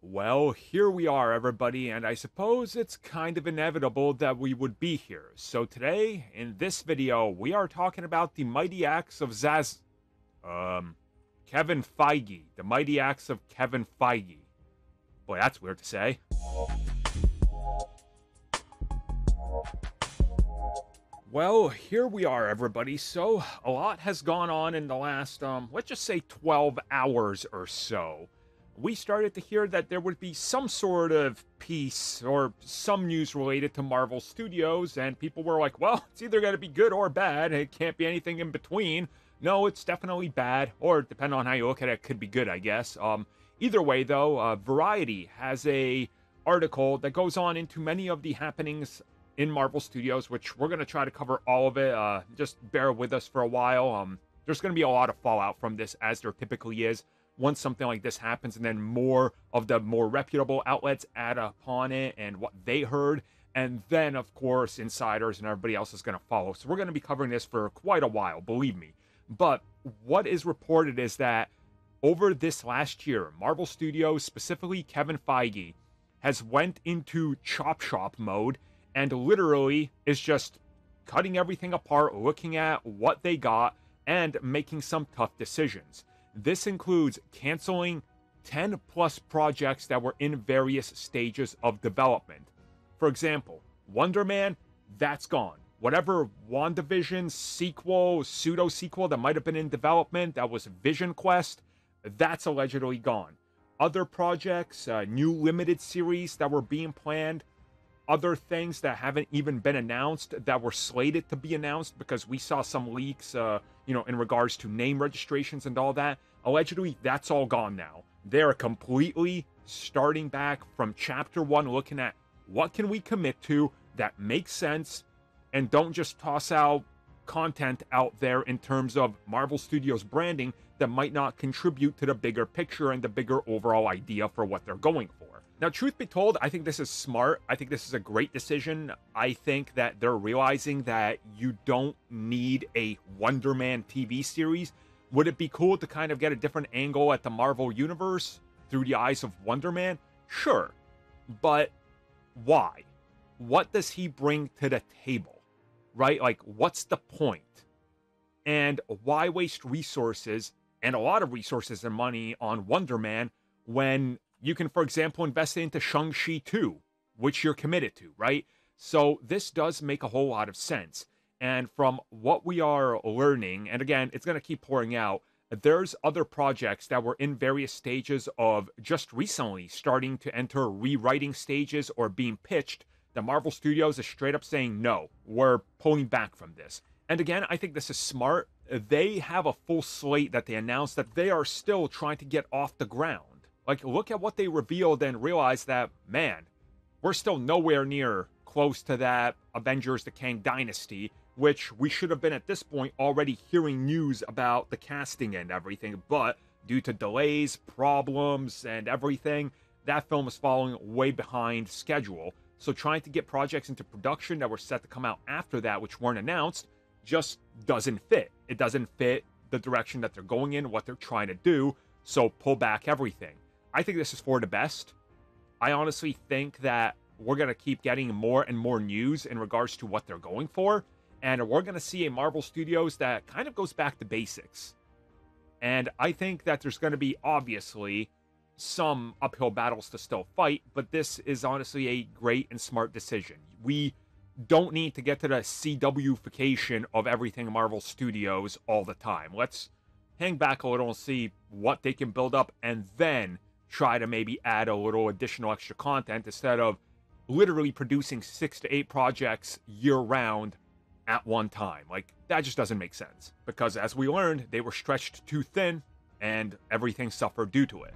Well, here we are, everybody, and I suppose it's kind of inevitable that we would be here. So today, in this video, we are talking about the mighty acts of Kevin Feige. The mighty acts of Kevin Feige. Boy, that's weird to say. Well, here we are, everybody. So, a lot has gone on in the last, let's just say 12 hours or so. We started to hear that there would be some sort of piece or some news related to Marvel Studios, and people were like, well, it's either going to be good or bad. It can't be anything in between. No, it's definitely bad, or depending on how you look at it, it could be good, I guess. Either way, though, Variety has a article that goes on into many of the happenings in Marvel Studios, which we're going to try to cover all of it. Just bear with us for a while. There's going to be a lot of fallout from this, as there typically is once something like this happens, and then more of the more reputable outlets add upon it and what they heard, and then, of course, insiders and everybody else is going to follow. So we're going to be covering this for quite a while, believe me. But what is reported is that over this last year, Marvel Studios, specifically Kevin Feige, has went into chop shop mode and literally is just cutting everything apart, looking at what they got, and making some tough decisions. This includes canceling 10 plus projects that were in various stages of development. For example, Wonder Man, that's gone. Whatever WandaVision sequel, pseudo-sequel that might have been in development, that was Vision Quest, that's allegedly gone. Other projects, new limited series that were being planned, other things that haven't even been announced that were slated to be announced because we saw some leaks, in regards to name registrations and all that. Allegedly, that's all gone now. They're completely starting back from chapter one, looking at what can we commit to that makes sense and don't just toss out content out there in terms of Marvel Studios branding that might not contribute to the bigger picture and the bigger overall idea for what they're going for. Now, truth be told, I think this is smart. I think this is a great decision. I think that they're realizing that you don't need a Wonder Man TV series. Would it be cool to kind of get a different angle at the Marvel Universe through the eyes of Wonder Man? Sure. But why? What does he bring to the table? Right? Like, what's the point? And why waste resources, and a lot of resources and money, on Wonder Man when you can, for example, invest into Shang-Chi 2, which you're committed to, right? So this does make a whole lot of sense. And from what we are learning, and again, it's going to keep pouring out, there's other projects that were in various stages of just recently starting to enter rewriting stages or being pitched. The Marvel Studios is straight up saying, no, we're pulling back from this. And again, I think this is smart. They have a full slate that they announced that they are still trying to get off the ground. Like, look at what they revealed and realize that, man, we're still nowhere near close to that Avengers the Kang Dynasty, which we should have been at this point already hearing news about the casting and everything, but due to delays, problems, and everything, that film is falling way behind schedule. So trying to get projects into production that were set to come out after that, which weren't announced, just doesn't fit. It doesn't fit the direction that they're going in, what they're trying to do, so pull back everything. I think this is for the best. I honestly think that we're going to keep getting more and more news in regards to what they're going for, and we're going to see a Marvel Studios that kind of goes back to basics. And I think that there's going to be, obviously, some uphill battles to still fight, but this is honestly a great and smart decision. We don't need to get to the CW-fication of everything Marvel Studios all the time. Let's hang back a little and see what they can build up, and then try to maybe add a little additional extra content instead of literally producing 6 to 8 projects year-round at one time. Like, that just doesn't make sense. Because as we learned, they were stretched too thin, and everything suffered due to it.